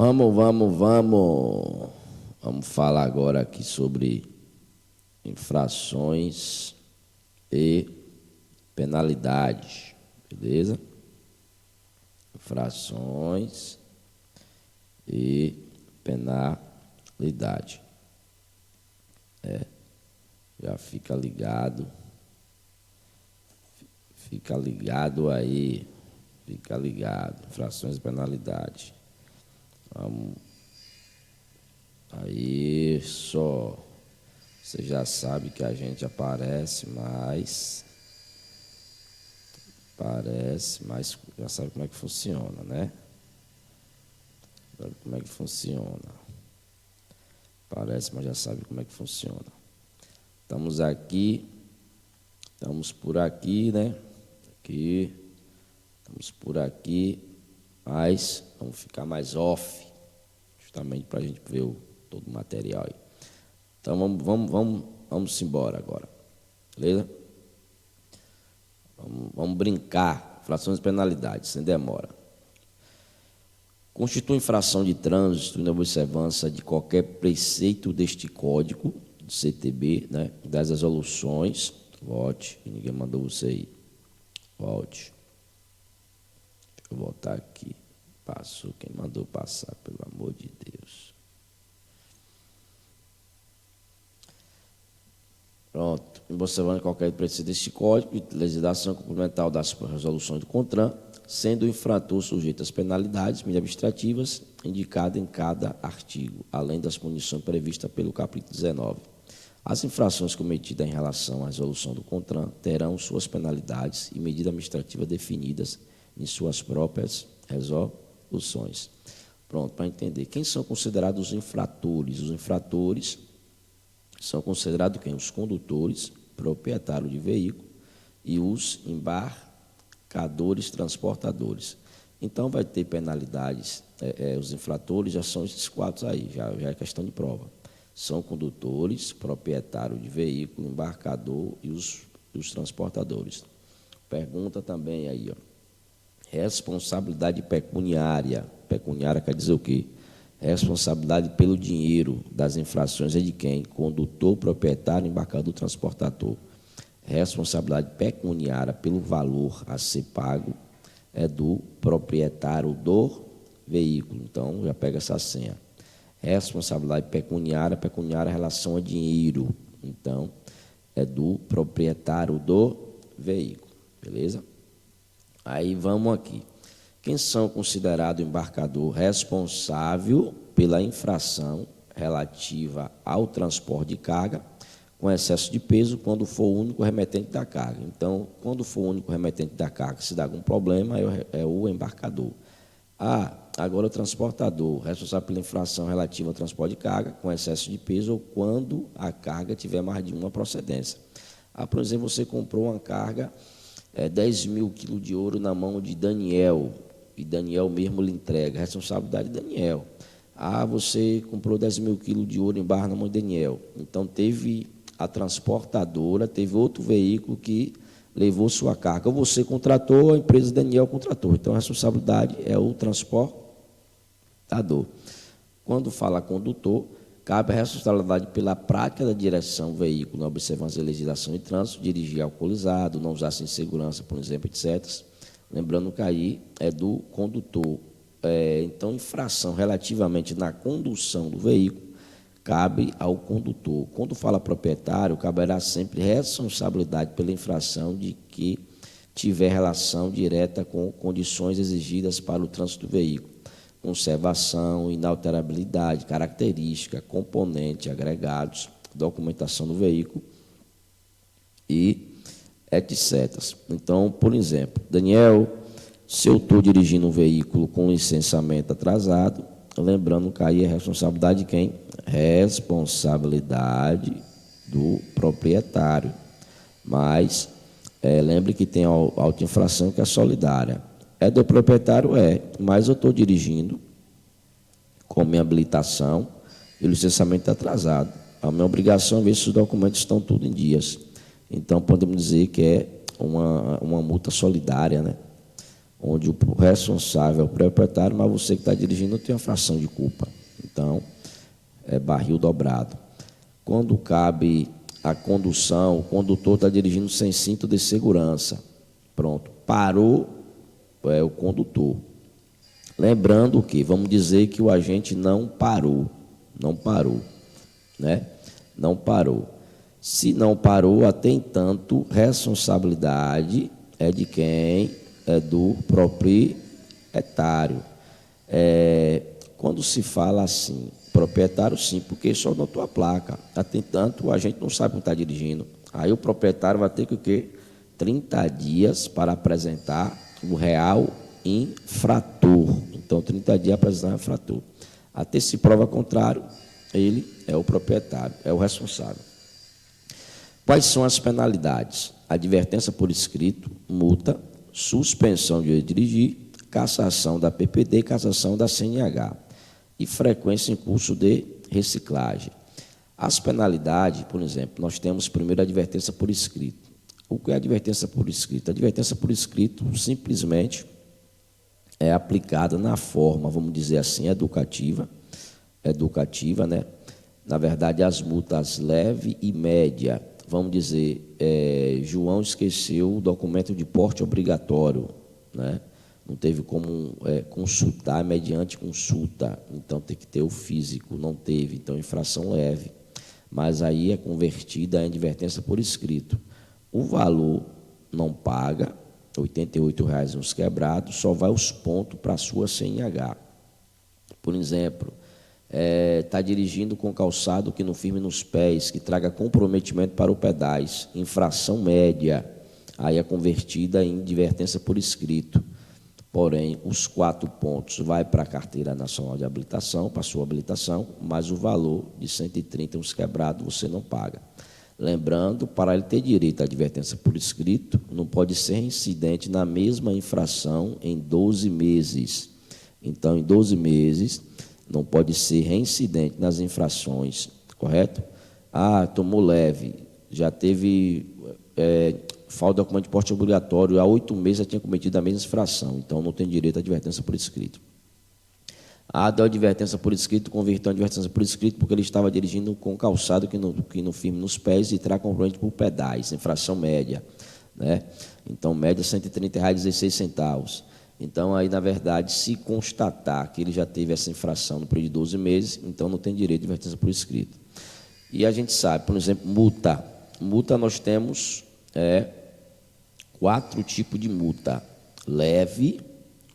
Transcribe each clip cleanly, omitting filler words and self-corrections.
Vamos. Vamos falar agora aqui sobre infrações e penalidades, beleza? Infrações e penalidade. Já fica ligado aí, infrações e penalidade. Vamos. Aí só, você já sabe que a gente aparece, mas já sabe como é que funciona, né? Sabe como é que funciona. Parece, mas já sabe como é que funciona. Estamos por aqui, né? Estamos por aqui, mas vamos ficar mais off, justamente para a gente ver todo o material aí. Então vamos embora agora, beleza? Vamos brincar, infrações e penalidades, sem demora. Constitui infração de trânsito na observância de qualquer preceito deste código, do CTB, né, das resoluções. Volte, ninguém mandou você aí. Volte. Deixa eu voltar aqui. Passou quem mandou passar, pelo amor de Deus. Pronto. Observando qualquer preceito deste código de legislação complementar das resoluções do CONTRAN, sendo o infrator sujeito às penalidades administrativas indicadas em cada artigo, além das punições previstas pelo capítulo 19. As infrações cometidas em relação à resolução do CONTRAN terão suas penalidades e medidas administrativas definidas em suas próprias resoluções. Pronto, para entender. Quem são considerados os infratores? Os infratores são considerados quem? Os condutores, proprietários de veículo e os embarcadores, transportadores. Então, vai ter penalidades. Os infratores já são esses quatro aí, já é questão de prova. São condutores, proprietários de veículo, embarcador e os transportadores. Pergunta também aí, ó. Responsabilidade pecuniária. Pecuniária quer dizer o quê? Responsabilidade pelo dinheiro das infrações é de quem? Condutor, proprietário, embarcador, transportador. Responsabilidade pecuniária pelo valor a ser pago é do proprietário do veículo. Então, já pega essa senha. Responsabilidade pecuniária em relação a dinheiro. Então, é do proprietário do veículo. Beleza? Aí vamos aqui. Quem são considerados embarcador responsável pela infração relativa ao transporte de carga com excesso de peso quando for o único remetente da carga. Então, quando for o único remetente da carga, se dá algum problema, é o embarcador. Agora o transportador, responsável pela infração relativa ao transporte de carga com excesso de peso ou quando a carga tiver mais de uma procedência. Por exemplo, você comprou uma carga, 10 mil quilos de ouro na mão de Daniel, e Daniel mesmo lhe entrega, a responsabilidade de Daniel. Você comprou 10 mil quilos de ouro em barra na mão de Daniel. Então, teve a transportadora, teve outro veículo que levou sua carga. Ou você contratou, a empresa Daniel contratou. Então, a responsabilidade é o transportador. Quando fala condutor, cabe a responsabilidade pela prática da direção do veículo, na observância da legislação de trânsito, dirigir alcoolizado, não usar sem segurança, por exemplo, etc. Lembrando que aí é do condutor. Então, infração relativamente na condução do veículo, cabe ao condutor. Quando fala proprietário, caberá sempre responsabilidade pela infração de que tiver relação direta com condições exigidas para o trânsito do veículo. Conservação, inalterabilidade, característica, componente, agregados, documentação do veículo e etc. Então, por exemplo, Daniel, se eu estou dirigindo um veículo com licenciamento atrasado, lembrando que aí é responsabilidade de quem? Responsabilidade do proprietário. Mas, lembre que tem a auto-infração que é solidária. É do proprietário? Mas eu estou dirigindo com minha habilitação e o licenciamento está atrasado. A minha obrigação é ver se os documentos estão tudo em dias. Então, podemos dizer que é uma multa solidária, né? onde o responsável é o proprietário, mas você que está dirigindo não tem uma fração de culpa. Então, é barril dobrado. Quando cabe a condução, o condutor está dirigindo sem cinto de segurança. Pronto, parou o condutor. Lembrando que, vamos dizer que o agente não parou, né? Não parou. Se não parou, até entanto, responsabilidade é de quem? É do proprietário. Quando se fala assim, proprietário sim, porque só notou a placa. Até entanto, o agente não sabe como está dirigindo. Aí o proprietário vai ter que o quê? 30 dias para apresentar o real infrator. Então, 30 dias para apresentar o infrator. Até se prova contrário, ele é o proprietário, é o responsável. Quais são as penalidades? Advertência por escrito, multa, suspensão de dirigir, cassação da PPD, cassação da CNH e frequência em curso de reciclagem. As penalidades, por exemplo, nós temos primeiro a advertência por escrito. O que é a advertência por escrito? A advertência por escrito simplesmente é aplicada na forma, vamos dizer assim, educativa, né? Na verdade, as multas leve e média, vamos dizer, João esqueceu o documento de porte obrigatório, né? Não teve como consultar mediante consulta, então tem que ter o físico, não teve, então infração leve. Mas aí é convertida em advertência por escrito. O valor não paga, R$ 88,00 uns quebrados, só vai os pontos para a sua CNH. Por exemplo, está dirigindo com calçado que não firme nos pés, que traga comprometimento para o pedais, infração média, aí é convertida em advertência por escrito. Porém, os 4 pontos vai para a Carteira Nacional de Habilitação, para a sua habilitação, mas o valor de 130 uns quebrados você não paga. Lembrando, para ele ter direito à advertência por escrito, não pode ser reincidente na mesma infração em 12 meses. Então, em 12 meses, não pode ser reincidente nas infrações, correto? Tomou leve, já teve falta de documento de porte obrigatório, há 8 meses já tinha cometido a mesma infração, então não tem direito à advertência por escrito. Deu advertência por escrito, converteu a advertência por escrito porque ele estava dirigindo com calçado que não firme nos pés e traz comprometimento por pedais, infração média, né? Então, média R$ 130,16. Então, aí, na verdade, se constatar que ele já teve essa infração no período de 12 meses, então não tem direito de advertência por escrito. E a gente sabe, por exemplo, multa. Multa nós temos 4 tipos de multa. Leve,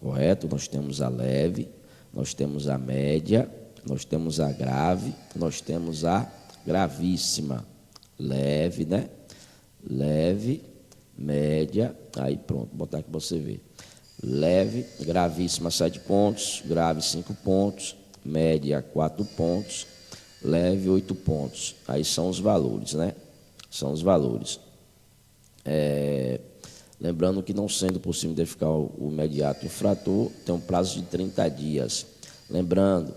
correto? Nós temos a leve, nós temos a média, nós temos a grave, nós temos a gravíssima. Leve, né? Leve, média, aí pronto, vou botar aqui para você ver. Leve, gravíssima 7 pontos, grave 5 pontos, média 4 pontos, leve 8 pontos. Aí são os valores, né? São os valores. Lembrando que, não sendo possível identificar o imediato infrator, tem um prazo de 30 dias. Lembrando,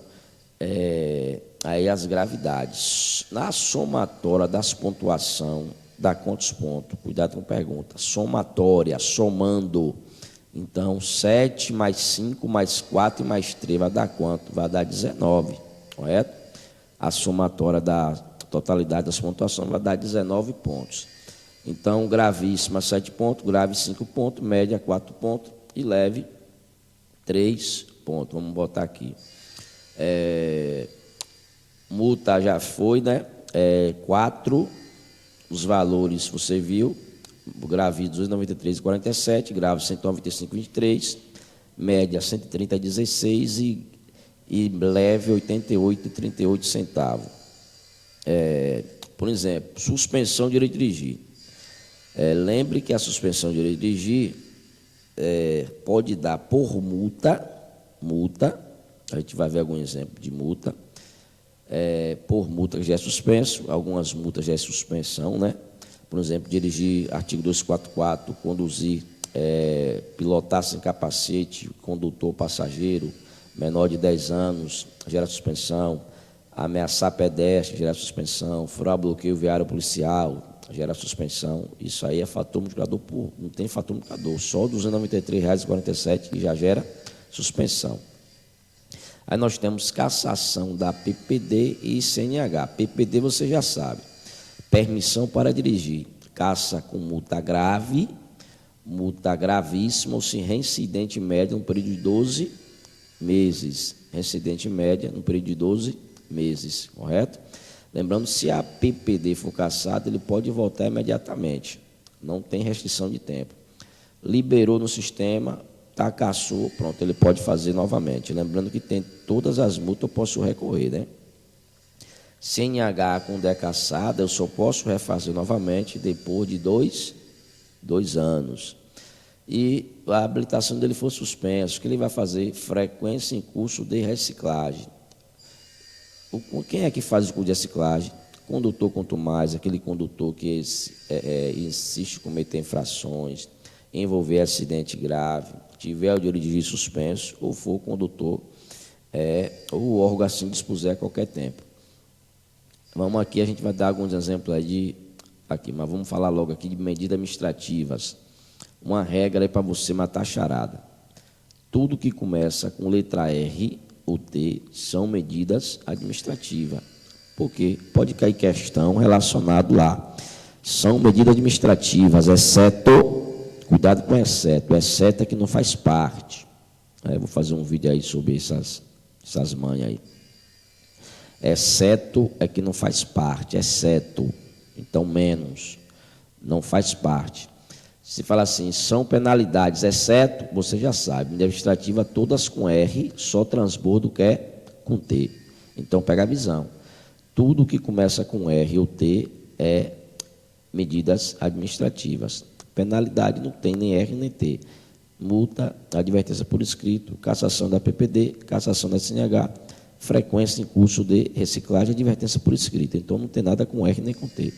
aí as gravidades. Na somatória das pontuação, dá quantos pontos? Cuidado com a pergunta. Somatória, somando. Então, 7 mais 5 mais 4 e mais 3 vai dar quanto? Vai dar 19, correto? A somatória da totalidade das pontuações vai dar 19 pontos. Então, gravíssima 7 pontos, grave 5 pontos, média 4 pontos e leve 3 pontos. Vamos botar aqui. Multa já foi, né? 4, os valores você viu. Grave 293,47, grave 195,23, média 130,16 e leve 88,38 centavos. Por exemplo, suspensão de direito de dirigir. Lembre que a suspensão de direito de dirigir pode dar por multa, a gente vai ver algum exemplo de multa, por multa que já é suspenso, algumas multas já é suspensão, né? Por exemplo, dirigir, artigo 244, conduzir, pilotar sem capacete, condutor, passageiro, menor de 10 anos, gera suspensão, ameaçar pedestre, gera suspensão, furar bloqueio viário policial, gera suspensão. Isso aí é fator multiplicador não tem fator multiplicador, só R$ 293,47 que já gera suspensão. Aí nós temos cassação da PPD e CNH. PPD você já sabe, permissão para dirigir, cassa com multa grave, multa gravíssima ou se reincidente média no período de 12 meses. Reincidente média no período de 12 meses, correto? Lembrando, se a PPD for cassada, ele pode voltar imediatamente, não tem restrição de tempo. Liberou no sistema, tá, cassou, pronto, ele pode fazer novamente. Lembrando que tem todas as multas, eu posso recorrer, né? CNH com decassada, eu só posso refazer novamente depois de dois anos. E a habilitação dele for suspensa, o que ele vai fazer? Frequência em curso de reciclagem. Quem é que faz o curso de reciclagem? Condutor quanto mais, aquele condutor que insiste em cometer infrações, envolver acidente grave, tiver o direito de dirigir suspenso, ou for o condutor, ou o órgão assim dispuser a qualquer tempo. Vamos aqui, a gente vai dar alguns exemplos aí aqui, mas vamos falar logo aqui de medidas administrativas. Uma regra aí para você matar a charada. Tudo que começa com letra R ou T são medidas administrativas. Porque pode cair questão relacionada lá. São medidas administrativas, exceto, cuidado com exceto é que não faz parte. Eu vou fazer um vídeo aí sobre essas manhas aí. Exceto é que não faz parte, exceto, então menos, não faz parte. Se fala assim, são penalidades, exceto, você já sabe, medida administrativa todas com R, só transbordo que é com T. Então pega a visão. Tudo que começa com R ou T é medidas administrativas. Penalidade não tem nem R nem T. Multa, advertência por escrito, cassação da PPD, cassação da CNH, frequência em curso de reciclagem, advertência por escrito. Então não tem nada com R nem com T.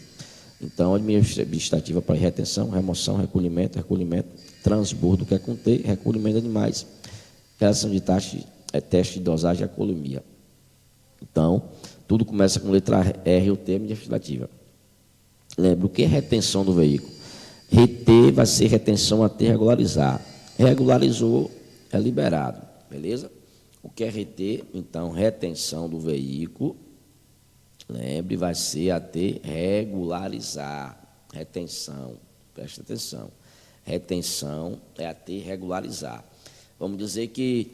Então, administrativa para retenção, remoção, recolhimento, transbordo, que é com T, recolhimento de animais, realização de teste de dosagem e alcoolemia. Então, tudo começa com letra R ou T, administrativa. Lembra, o que é retenção do veículo? Reter vai ser retenção até regularizar. Regularizou, é liberado, beleza? O que é reter? Então, retenção do veículo. Lembre, vai ser até regularizar. Retenção, preste atenção. Retenção é até regularizar. Vamos dizer que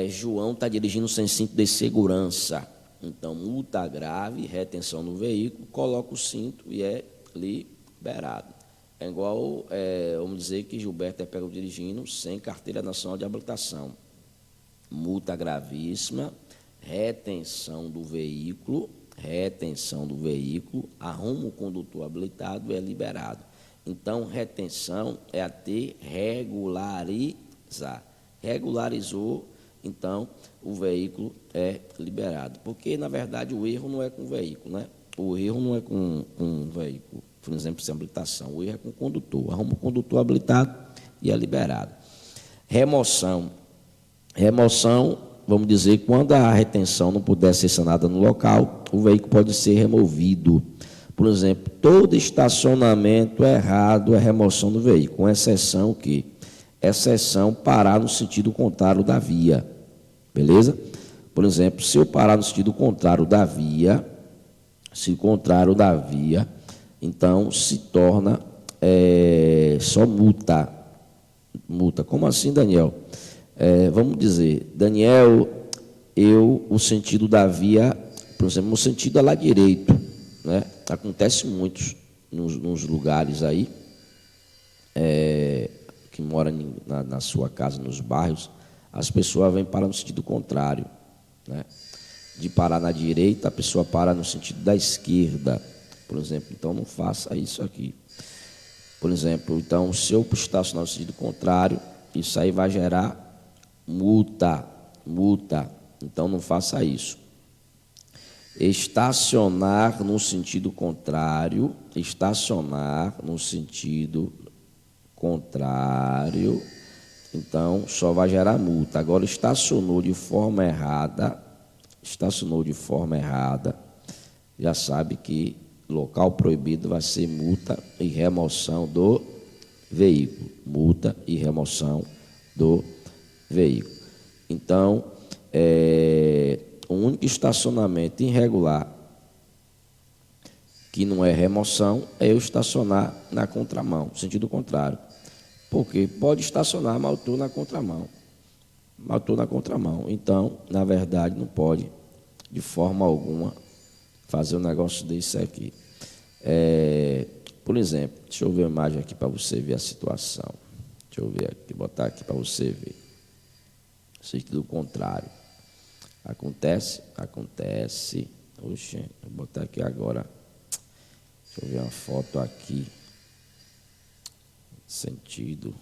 João está dirigindo sem cinto de segurança. Então, multa grave, retenção no veículo, coloca o cinto e é liberado. É igual, vamos dizer que Gilberto é pego dirigindo sem carteira nacional de habilitação. Multa gravíssima, retenção do veículo, arruma o condutor habilitado e é liberado. Então, retenção é até regularizar. Regularizou, então, o veículo é liberado. Porque, na verdade, o erro não é com o veículo, né? O erro não é com o veículo, por exemplo, sem habilitação. O erro é com o condutor. Arruma o condutor habilitado e é liberado. Remoção, vamos dizer, quando a retenção não puder ser sanada no local, o veículo pode ser removido. Por exemplo, todo estacionamento errado é remoção do veículo, com exceção que? Exceção parar no sentido contrário da via, beleza? Por exemplo, se eu parar no sentido contrário da via, então se torna só multa. Multa, como assim, Daniel? Vamos dizer, Daniel, o sentido da via, por exemplo, o sentido é lá direito, né? Acontece muito nos lugares aí, que moram na sua casa, nos bairros, as pessoas vêm parar no sentido contrário, né? De parar na direita, a pessoa para no sentido da esquerda, por exemplo. Então, não faça isso aqui. Por exemplo, então, se eu estacionar no sentido contrário, isso aí vai gerar multa. Então, não faça isso. Estacionar no sentido contrário, então, só vai gerar multa. Agora, estacionou de forma errada, já sabe que local proibido vai ser multa e remoção do veículo. Multa e remoção do veículo. Então, o único estacionamento irregular que não é remoção é eu estacionar na contramão, sentido contrário. Porque pode estacionar, mas eu estou na contramão. Então, na verdade, não pode, de forma alguma, fazer um negócio desse aqui. Por exemplo, deixa eu ver a imagem aqui para você ver a situação. Deixa eu ver aqui, botar aqui para você ver. Sentido contrário. Acontece. Oxe, vou botar aqui agora. Deixa eu ver uma foto aqui. Sentido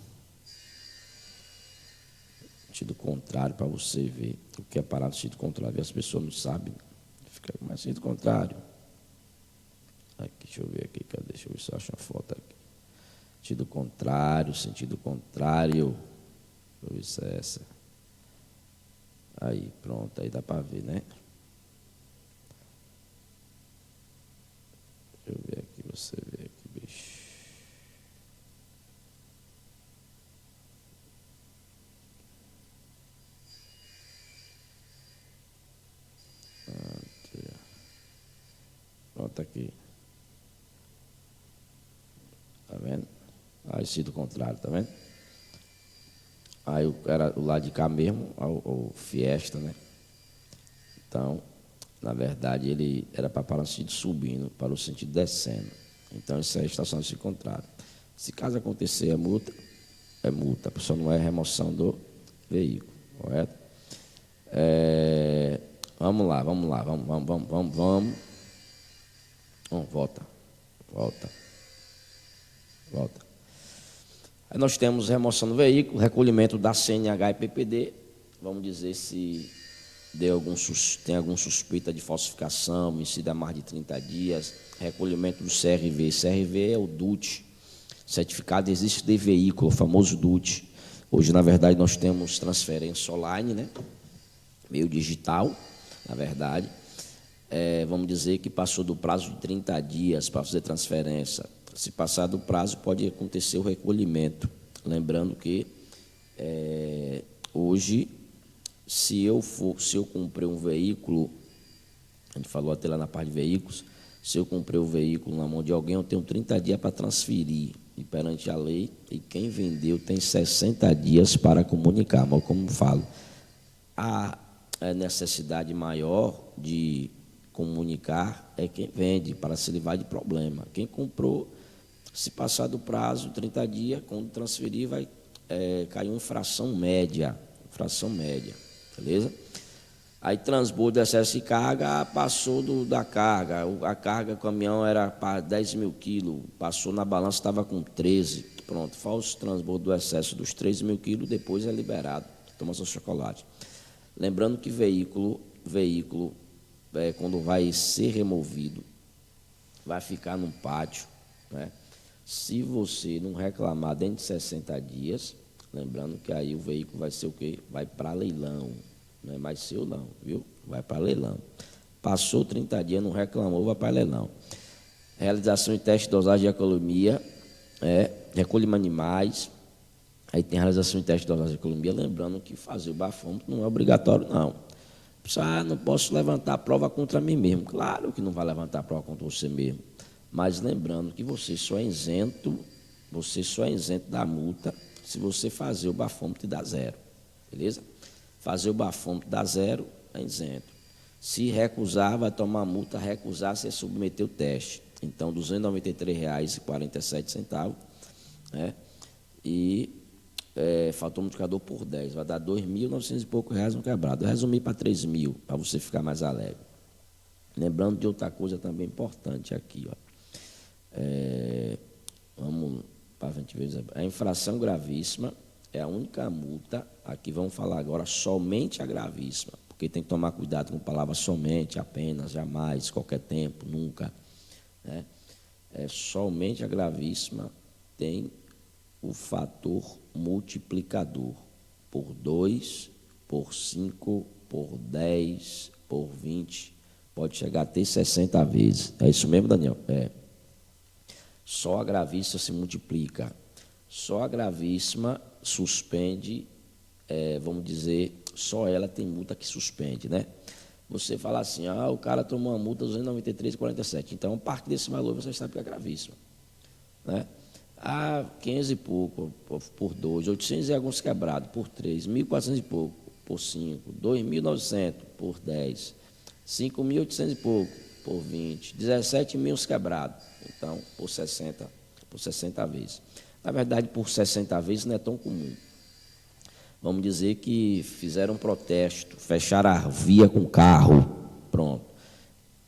contrário para você ver o que é parar no sentido contrário. As pessoas não sabem. Fica mais sentido contrário. Aqui, deixa eu ver aqui, cadê? Deixa eu ver se eu acho uma foto aqui. Sentido contrário. Deixa eu ver se é essa. Aí, pronto, aí dá para ver, né? Deixa eu ver aqui, você vê aqui, bicho. Pronto, aqui. Tá vendo? Aí, sentido contrário, tá vendo? Aí era o lado de cá mesmo, o Fiesta, né? Então, na verdade, ele era para parar no sentido subindo, para o sentido descendo. Então, isso é estacionamento contrário. Se caso acontecer é multa. A pessoa não é remoção do veículo, correto? Vamos lá. Volta. Aí nós temos remoção do veículo, recolhimento da CNH e PPD. Vamos dizer se tem alguma suspeita de falsificação, homicídio há mais de 30 dias. Recolhimento do CRV. CRV é o DUT, Certificado Existe de Veículo, o famoso DUT. Hoje, na verdade, nós temos transferência online, né? Meio digital, na verdade. Vamos dizer que passou do prazo de 30 dias para fazer transferência. Se passar do prazo, pode acontecer o recolhimento. Lembrando que hoje, se eu comprei um veículo, a gente falou até lá na parte de veículos, se eu comprei o veículo na mão de alguém, eu tenho 30 dias para transferir, e perante a lei, e quem vendeu tem 60 dias para comunicar. Mas, como eu falo, a necessidade maior de comunicar é quem vende, para se livrar de problema. Quem comprou, se passar do prazo, 30 dias, quando transferir, vai cair uma infração média, beleza? Aí transbordo, excesso de carga, passou da carga, a carga do caminhão era para 10 mil quilos, passou na balança, estava com 13, pronto, falso transbordo do excesso dos 13 mil quilos, depois é liberado, toma seu chocolate. Lembrando que veículo quando vai ser removido, vai ficar num pátio, né? Se você não reclamar dentro de 60 dias, lembrando que aí o veículo vai ser o quê? Vai para leilão, não é mais seu não, viu? Vai para leilão. Passou 30 dias, não reclamou, vai para leilão. Realização de teste de dosagem de economia, recolhimento de animais, aí tem realização de teste de dosagem de economia, lembrando que fazer o bafômetro não é obrigatório não. Não posso levantar a prova contra mim mesmo. Claro que não vai levantar a prova contra você mesmo. Mas lembrando que você só é isento da multa se você fazer o bafômetro e dá zero. Beleza? Fazer o bafômetro dá zero, é isento. Se recusar, vai tomar multa. Recusar, você submeter o teste. Então, R$ 293,47, né? E fator multiplicador por 10, vai dar 2.900 e poucos reais no quebrado. Eu resumi para 3 mil, para você ficar mais alegre. Lembrando de outra coisa também importante aqui, ó. Vamos para a gente ver. A infração gravíssima é a única multa, aqui vamos falar agora somente a gravíssima, porque tem que tomar cuidado com palavras somente, apenas, jamais, qualquer tempo, nunca, né? Somente a gravíssima tem o fator multiplicador por 2, por 5, por 10, por 20, pode chegar a ter 60 vezes. É isso mesmo, Daniel? É. Só a gravíssima se multiplica. Só a gravíssima suspende, vamos dizer, só ela tem multa que suspende, né? Você fala assim, o cara tomou uma multa 293,47. Então, a partir desse valor, você sabe que é gravíssima, né? 500 e pouco por 2, 800 e alguns quebrados por 3, 1.400 e pouco por 5, 2.900 por 10, 5.800 e pouco por 20, 17 mil quebrados. Então, por 60 vezes. Na verdade, por 60 vezes não é tão comum. Vamos dizer que fizeram um protesto, fecharam a via com carro, pronto.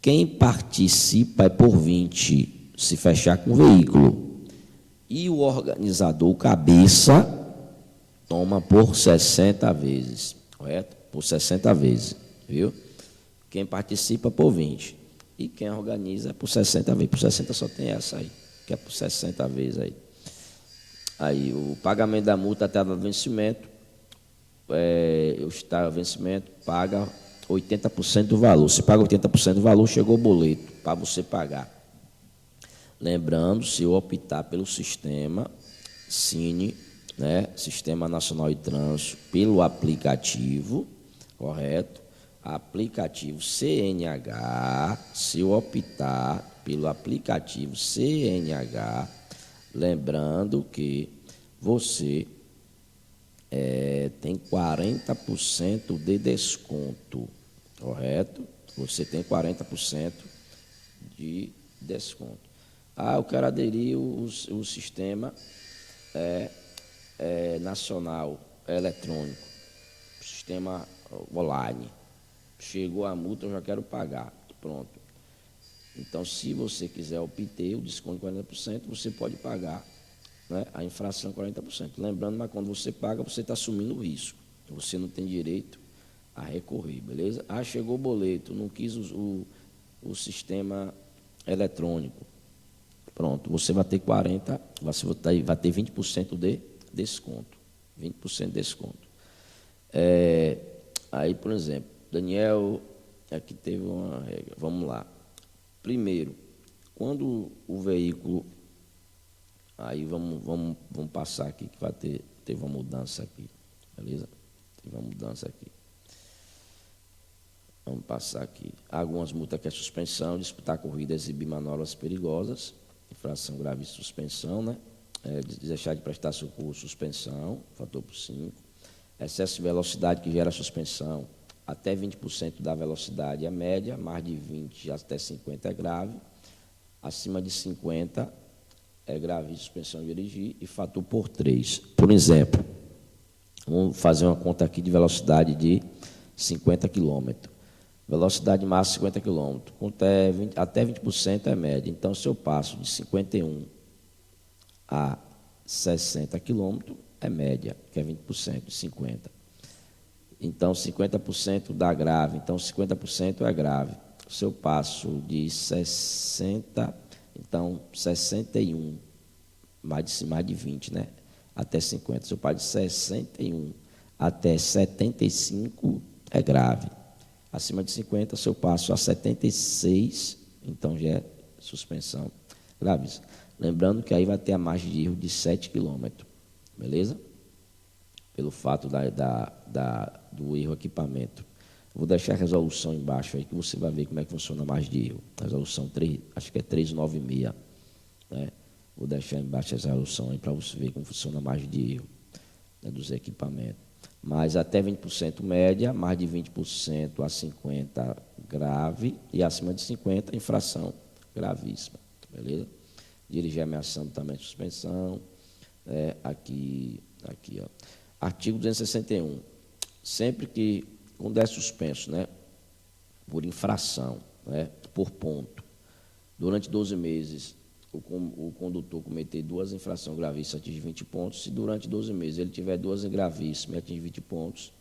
Quem participa é por 20, se fechar com veículo. E o organizador, o cabeça, toma por 60 vezes, correto? Por 60 vezes, viu? Quem participa por 20. E quem organiza é por 60 vezes. Por 60 só tem essa aí, que é por 60 vezes aí. Aí, o pagamento da multa até o vencimento, o estado de vencimento paga 80% do valor. Se paga 80% do valor, chegou o boleto para você pagar. Lembrando, se eu optar pelo sistema Cine, né, Sistema Nacional de Trânsito, pelo aplicativo, correto? Aplicativo CNH, se eu optar pelo aplicativo CNH, lembrando que você tem 40% de desconto, correto? Você tem 40% de desconto. Eu quero aderir o sistema nacional eletrônico, sistema online. Chegou a multa, eu já quero pagar. Pronto. Então, se você quiser obter o desconto de 40%, você pode pagar, né, a infração 40%. Lembrando, mas quando você paga, você está assumindo o risco. Você não tem direito a recorrer, beleza? Chegou o boleto, não quis o sistema eletrônico. Pronto, você vai ter 40%, você vai ter 20% de desconto. 20% de desconto. Aí, por exemplo, Daniel, aqui teve uma regra. Vamos lá. Primeiro, quando o veículo... Aí vamos passar aqui, que teve uma mudança aqui, beleza? Teve uma mudança aqui. Vamos passar aqui. Algumas multas que é suspensão, disputar corrida, exibir manobras perigosas, infração grave de suspensão, né? Deixar de prestar socorro, suspensão, fator por 5. Excesso de velocidade que gera suspensão, até 20% da velocidade é média, mais de 20 até 50 é grave, acima de 50 é grave de suspensão de dirigir e fator por 3. Por exemplo, vamos fazer uma conta aqui de velocidade de 50 km. Velocidade máxima 50 km. Até 20% é média. Então, se eu passo de 51 a 60 km, é média, que é 20% de 50. Então, 50% dá grave. Então, 50% é grave. Se eu passo de 60, então 61, mais de 20, né? Até 50. Se eu passo de 61 até 75, é grave. Acima de 50, se eu passo a 76, então já é suspensão gravíssima. Lembrando que aí vai ter a margem de erro de 7 km, beleza? Pelo fato do erro equipamento. Vou deixar a resolução embaixo aí, que você vai ver como é que funciona a margem de erro. Resolução 3, acho que é 396, né? Vou deixar embaixo essa resolução aí para você ver como funciona a margem de erro, né, dos equipamentos. Mas até 20% média, mais de 20% a 50% grave e acima de 50% infração gravíssima, beleza? Dirigir ameaçando também suspensão. Aqui, ó. Artigo 261. Sempre que, quando é suspenso, né, por infração, né, por ponto, durante 12 meses, o condutor cometer 2 infrações gravíssimas, atinge 20 pontos. Se durante 12 meses ele tiver 2 gravíssimas, atinge 20 pontos.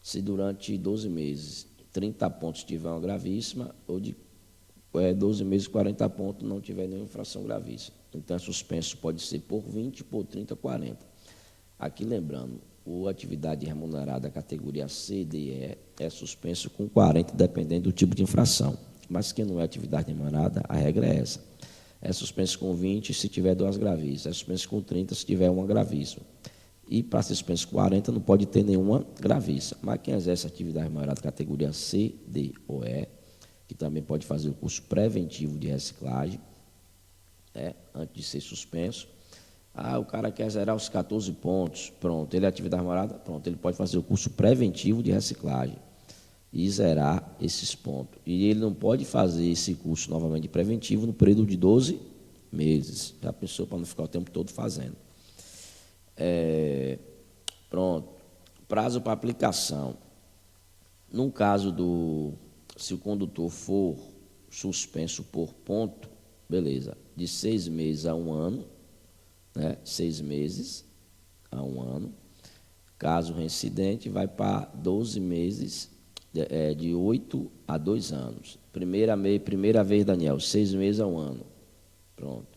Se durante 12 meses, 30 pontos tiver uma gravíssima, ou de 12 meses, 40 pontos, não tiver nenhuma infração gravíssima. Então, é suspenso pode ser por 20, por 30, 40. Aqui, lembrando, a atividade remunerada categoria C, D e E é suspenso com 40, dependendo do tipo de infração. Mas quem não é atividade remunerada, a regra é essa. É suspenso com 20 se tiver 2 gravíssimas, é suspenso com 30 se tiver 1 gravíssima. E para ser suspenso com 40 não pode ter nenhuma gravíssima. Mas quem exerce atividade remunerada categoria C, D ou E, que também pode fazer o curso preventivo de reciclagem, antes de ser suspenso. O cara quer zerar os 14 pontos, pronto, ele é atividade remunerada, pronto, ele pode fazer o curso preventivo de reciclagem e zerar esses pontos. E ele não pode fazer esse curso novamente de preventivo no período de 12 meses. Já pensou para não ficar o tempo todo fazendo? Pronto. Prazo para aplicação. No caso se o condutor for suspenso por ponto, beleza, de 6 meses a 1 ano, 6 meses a 1 ano. Caso reincidente, vai para 12 meses, de 8 a 2 anos. Primeira vez, Daniel, 6 meses a 1 ano. Pronto.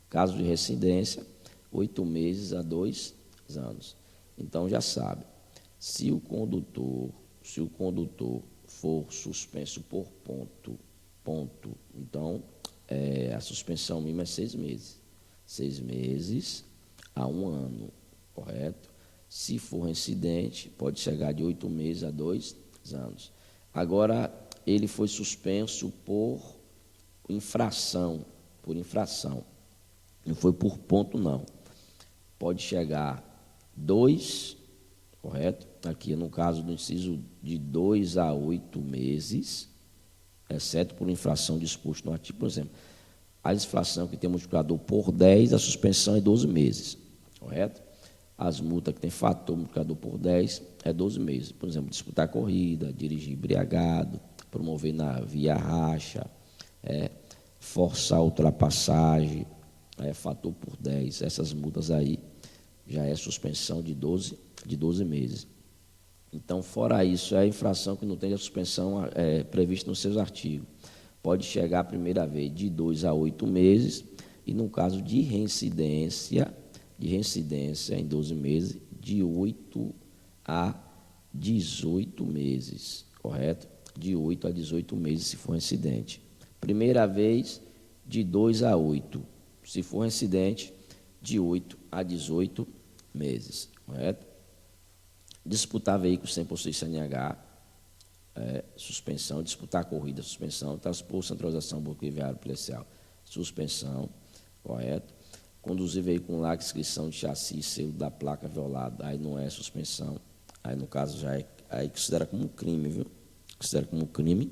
Caso de reincidência, 8 meses a 2 anos. Então, já sabe, se o condutor for suspenso por ponto, então, a suspensão mínima é 6 meses. 6 meses a 1 ano, correto? Se for reincidente, pode chegar de 8 meses a 2 anos. Agora, ele foi suspenso por infração. Não foi por ponto, não. Pode chegar 2, correto? Aqui, no caso do inciso de 2 a 8 meses, exceto por infração disposto no artigo, por exemplo, a infração que tem multiplicador por 10, a suspensão é 12 meses, correto? As multas que tem fator multiplicador por 10 é 12 meses. Por exemplo, disputar corrida, dirigir embriagado, promover na via racha, forçar a ultrapassagem, fator por 10. Essas multas aí já é suspensão de 12 meses. Então, fora isso, é a infração que não tem a suspensão prevista nos seus artigos. Pode chegar a primeira vez de 2 a 8 meses e, no caso de reincidência em 12 meses, de 8 a 18 meses, correto? De 8 a 18 meses, se for reincidente. Primeira vez, de 2 a 8. Se for reincidente, de 8 a 18 meses, correto? Disputar veículo sem possuir CNH, suspensão. Disputar corrida, suspensão. Transpor centralização viário policial, suspensão, correto? Conduzir veículo lá com inscrição de chassi, selo da placa violada, aí não é suspensão. Aí, no caso, já aí considera como um crime, viu? Considera como um crime,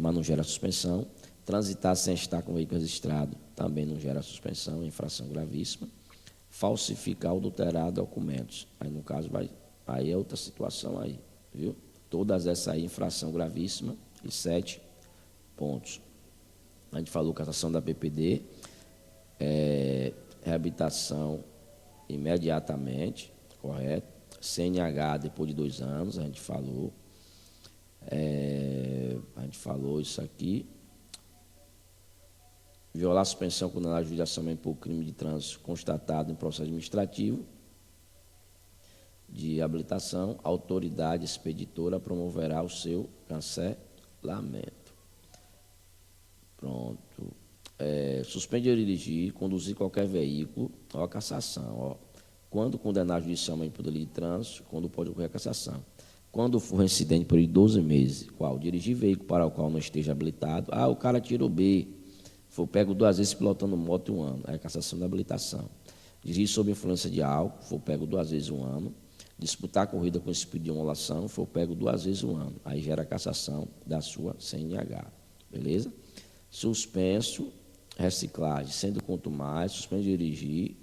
mas não gera suspensão. Transitar sem estar com o veículo registrado também não gera suspensão, infração gravíssima. Falsificar ou adulterar documentos. Aí, no caso, aí é outra situação aí, viu? Todas essas aí, infração gravíssima e 7 pontos. A gente falou cassação da PPD, reabilitação imediatamente, correto? CNH depois de 2 anos, a gente falou. A gente falou isso aqui. Violar a suspensão condenada a judiação por crime de trânsito constatado em processo administrativo de habilitação, a autoridade expeditora promoverá o seu cancelamento. Pronto. Suspender dirigir, conduzir qualquer veículo, a cassação. Quando condenar judicialmente por delito de trânsito, quando pode ocorrer a cassação. Quando for reincidente por 12 meses, qual? Dirigir veículo para o qual não esteja habilitado. O cara tirou B, foi pego 2 vezes pilotando moto 1 ano, aí a cassação da habilitação. Dirigir sob influência de álcool, foi pego 2 vezes 1 ano. Disputar a corrida com espírito de emulação, foi pego 2 vezes 1 ano. Aí gera a cassação da sua CNH. Beleza? Suspenso, reciclagem, sendo quanto mais, suspenso de dirigir,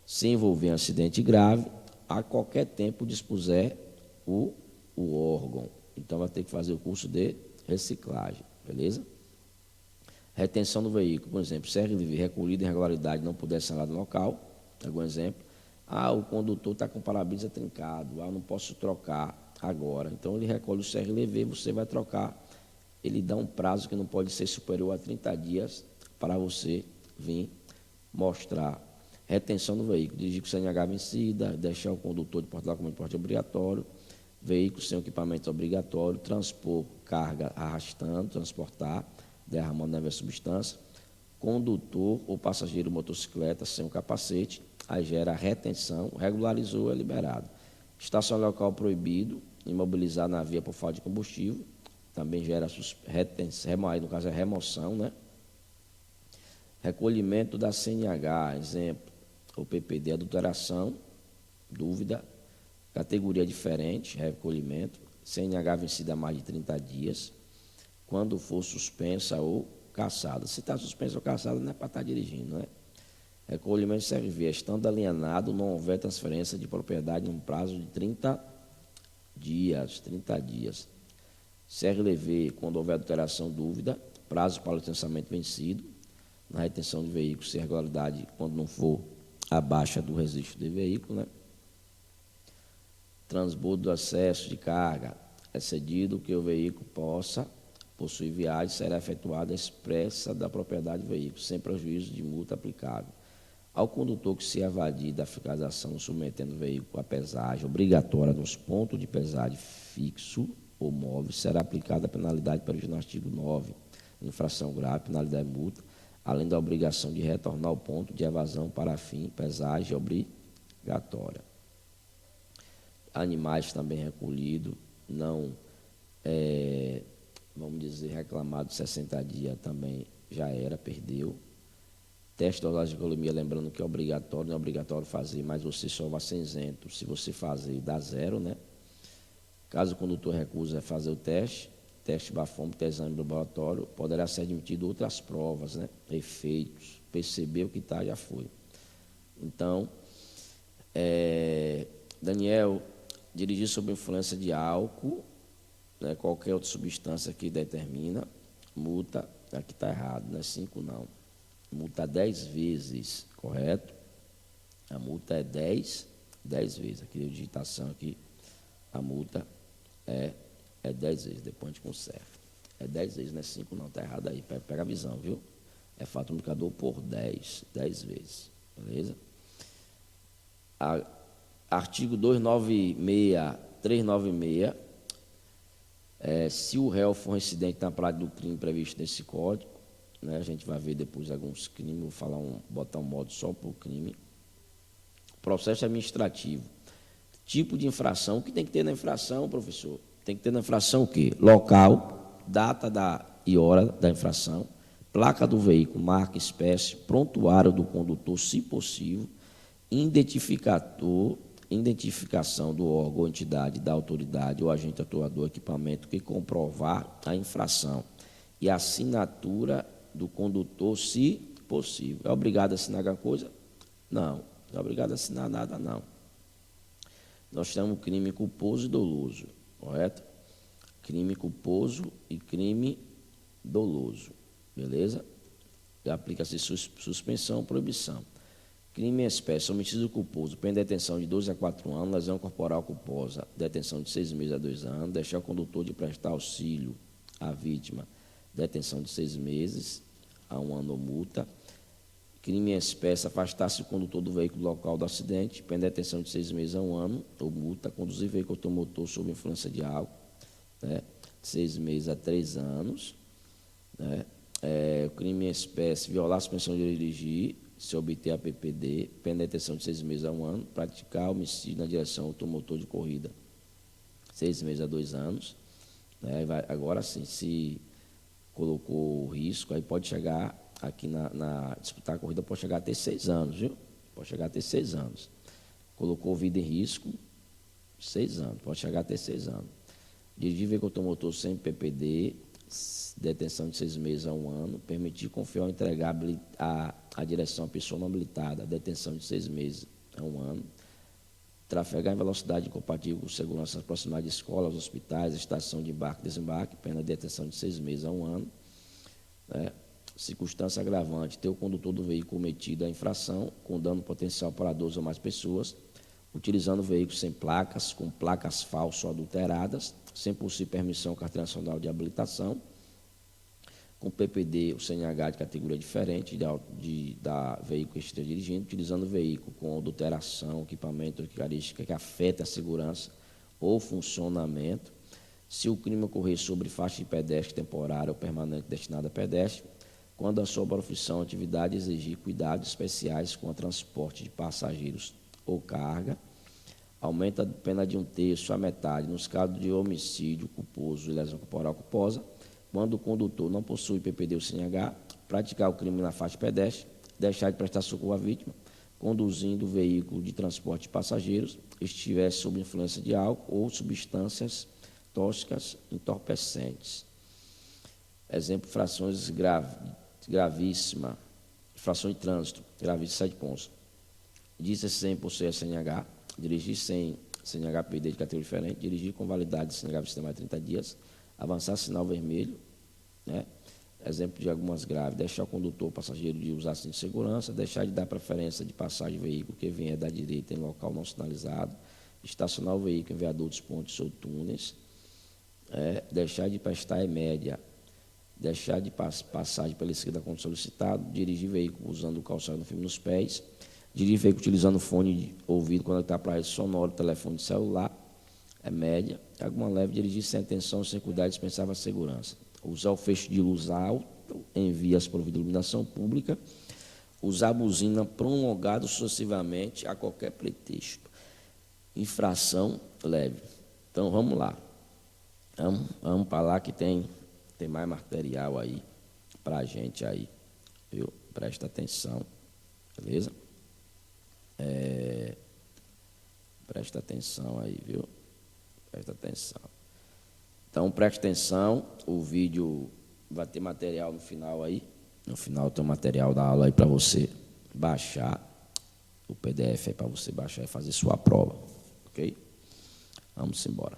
se envolver em acidente grave, a qualquer tempo dispuser o órgão. Então, vai ter que fazer o curso de reciclagem. Beleza? Retenção do veículo, por exemplo, se recolhido em irregularidade não puder ser lá no local, algum exemplo. O condutor está com o para-brisa trincado, não posso trocar agora. Então, ele recolhe o CRLV, você vai trocar. Ele dá um prazo que não pode ser superior a 30 dias para você vir mostrar. Retenção do veículo, dirigir com CNH vencida, deixar o condutor de porta-documento de porte obrigatório, veículo sem equipamento obrigatório, transpor carga arrastando, transportar, derramando neve a substância, condutor ou passageiro motocicleta sem o capacete, aí gera retenção, regularizou, é liberado. Estação local proibido, imobilizar na via por falta de combustível, também gera retenção, aí no caso é remoção, né? Recolhimento da CNH, exemplo, o PPD, adulteração, dúvida, categoria diferente, recolhimento, CNH vencida há mais de 30 dias, quando for suspensa ou cassada. Se está suspensa ou cassada, não é para estar dirigindo, né? Recolhimento de CRV, estando alienado, não houver transferência de propriedade num prazo de 30 dias. CRLV, quando houver adulteração, dúvida, prazo para o licenciamento vencido, na retenção de veículo, se a regularidade, quando não for abaixo do registro de veículo, né? Transbordo do excesso de carga, é cedido que o veículo possa possuir viagem, será efetuada expressa da propriedade do veículo, sem prejuízo de multa aplicável. Ao condutor que se evadir da fiscalização submetendo o veículo à pesagem obrigatória nos pontos de pesagem fixo ou móvel, será aplicada a penalidade prevista no artigo 9, infração grave, penalidade multa, além da obrigação de retornar ao ponto de evasão para fim pesagem obrigatória. Animais também recolhidos, não, vamos dizer, reclamado 60 dias também já era, perdeu. Teste de dosagem de glicemia, lembrando que é obrigatório, não é obrigatório fazer, mas você só vai ser isento se você fazer, dá zero, né? Caso o condutor recuse fazer o teste bafômetro, exame do laboratório, poderá ser admitido outras provas, né? Efeitos, percebeu que está, já foi. Então, Daniel, dirigir sob influência de álcool, né? Qualquer outra substância que determina, multa, aqui está errado, não é 5 não. Multa 10 vezes, correto? A multa é 10 vezes. Aqui a digitação aqui, a multa é 10 vezes, depois a gente conserta. É 10 vezes, não é 5 não, está errado aí, pega a visão, viu? É fato multiplicador por 10 vezes, beleza? Artigo 396, se o réu for residente na prática do crime previsto nesse código, né, a gente vai ver depois alguns crimes, vou falar botar um modo só para o crime. Processo administrativo. Tipo de infração, o que tem que ter na infração, professor? Tem que ter na infração o quê? Local, data e hora da infração, placa do veículo, marca, espécie, prontuário do condutor, se possível, identificação do órgão ou entidade, da autoridade ou agente atuador, equipamento que comprovar a infração e assinatura do condutor, se possível. É obrigado a assinar alguma coisa? Não, não é obrigado a assinar nada, não. Nós temos crime culposo e doloso, correto? Crime culposo e crime doloso, beleza? Aplica-se suspensão, proibição. Crime em espécie, homicídio culposo, pena de detenção de 12 a 4 anos, lesão corporal culposa, detenção de 6 meses a 2 anos, deixar o condutor de prestar auxílio à vítima, detenção de 6 meses a 1 ano ou multa. Crime em espécie, afastar-se o condutor do veículo local do acidente, pena de detenção de 6 meses a 1 ano ou multa. Conduzir veículo automotor sob influência de álcool, né, de 6 meses a 3 anos. Né? Crime em espécie, violar a suspensão de dirigir, se obter a PPD, pena de detenção de 6 meses a 1 ano. Praticar homicídio na direção automotor de corrida, 6 meses a 2 anos. Né? Agora sim, se colocou risco, aí pode chegar aqui disputar a corrida, pode chegar a ter 6 anos, viu? Pode chegar a ter 6 anos. Colocou vida em risco, 6 anos, pode chegar a ter 6 anos. Dirigir veículo automotor sem PPD, detenção de 6 meses a 1 ano. Permitir confiar ou entregar a direção à pessoa não habilitada, detenção de 6 meses a 1 ano. Trafegar em velocidade incompatível com segurança aproximada de escolas, hospitais, estação de embarque e desembarque, pena de detenção de 6 meses a 1 ano. Né? Circunstância agravante, ter o condutor do veículo cometido a infração, com dano potencial para 12 ou mais pessoas, utilizando o veículo sem placas, com placas falsas ou adulteradas, sem possuir permissão ou carteira nacional de habilitação, com PPD ou CNH de categoria diferente da veículo que esteja dirigindo, utilizando o veículo com adulteração, equipamento, característica que afeta a segurança ou funcionamento, se o crime ocorrer sobre faixa de pedestre temporária ou permanente destinada a pedestre, quando a sua profissão ou atividade exigir cuidados especiais com o transporte de passageiros ou carga, aumenta a pena de 1/3 à metade nos casos de homicídio culposo e lesão corporal culposa, quando o condutor não possui PPD ou CNH, praticar o crime na faixa pedestre, deixar de prestar socorro à vítima, conduzindo o veículo de transporte de passageiros, estiver sob influência de álcool ou substâncias tóxicas entorpecentes. Exemplo, infrações gravíssimas, infração de trânsito, gravíssima, 7 pontos. Disse sem possuir CNH, dirigir sem CNH PD de categoria diferente, dirigir com validade de CNH sistema de 30 dias, avançar sinal vermelho, né? Exemplo de algumas graves, deixar o condutor, o passageiro de usar cinto de segurança, deixar de dar preferência de passagem de veículo que venha da direita em local não sinalizado, estacionar o veículo em viadutos, pontes ou túneis, deixar de prestar média, deixar de passagem pela esquerda quando solicitado, dirigir veículo usando o calçado firme nos pés, dirigir veículo utilizando fone de ouvido quando está para rede sonora, telefone celular, média, alguma leve, dirigir sem atenção, sem cuidado, dispensava a segurança. Usar o feixe de luz alto em vias providas de iluminação pública, usar a buzina prolongada sucessivamente a qualquer pretexto. Infração leve. Então, vamos lá. Vamos para lá que tem mais material aí para a gente aí, viu? Presta atenção, beleza? Presta atenção aí, viu? Presta atenção. Então, preste atenção, o vídeo vai ter material no final aí. No final tem o material da aula aí para você baixar, o PDF aí para você baixar e fazer sua prova, ok? Vamos embora.